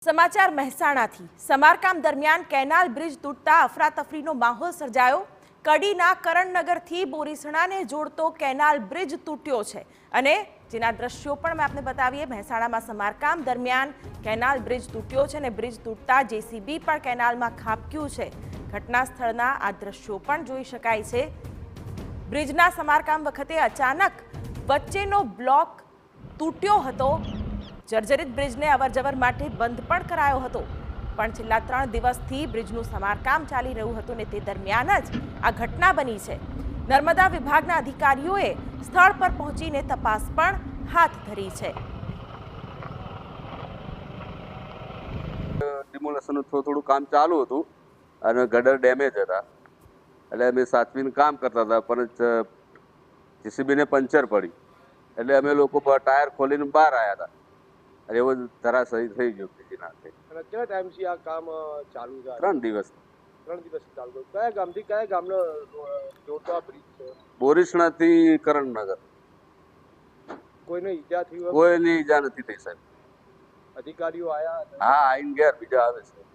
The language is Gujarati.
સમાચાર મહેસાણાથી સમારકામ દરમિયાન કેનાલ બ્રિજ તૂટતા અફરાતફરીનો માહોલ સર્જાયો। કડીના કરણનગરથી બોરીસણાને જોડતો કેનાલ બ્રિજ તૂટ્યો છે અને જેના દ્રશ્યો પણ મેં આપને બતાવીએ। મહેસાણામાં સમારકામ દરમિયાન કેનાલ બ્રિજ તૂટ્યો છે અને બ્રિજ તૂટતા જેસીબી પણ કેનાલમાં ખાબક્યું છે। ઘટના સ્થળના આ દ્રશ્યો પણ જોઈ શકાય છે। બ્રિજના સમારકામ વખતે અચાનક વચ્ચેનો બ્લોક તૂટ્યો હતો। જર્જરિત બ્રિજને અવરજવર માટે બંધ પણ કરાયો હતો, પણ છેલ્લા 3 દિવસથી બ્રિજનું સમારકામ ચાલી રહ્યું હતું ને તે દરમિયાન જ આ ઘટના બની છે। નર્મદા વિભાગના અધિકારીઓએ સ્થળ પર પહોંચીને તપાસ પણ હાથ ધરી છે। ડિમોલેશનનું થોડું કામ ચાલુ હતું અને ગટર ડેમેજ હતા એટલે અમે સાચવીને કામ કરતા હતા, પણ જેસીબીને પંચર પડી એટલે અમે લોકો ટાયર ખોલીને બહાર આવ્યા હતા અને એવો ધરાશયી થઈ ગયો બ્રિજનાથી। અને કેટલા ટાઈમથી આ કામ ચાલુ છે? 3 દિવસ 3 દિવસથી ચાલુ છે। કયા ગામથી કયા ગામનો જોડતો આ બ્રિજ છે? બોરીસણાથી કરણનગર। કોઈને ઈજા થઈ હોય? કોઈની ઈજા નથી થઈ સાહેબ। અધિકારીઓ આયા? હા, આવીને ગયા, બીજા આવે છે।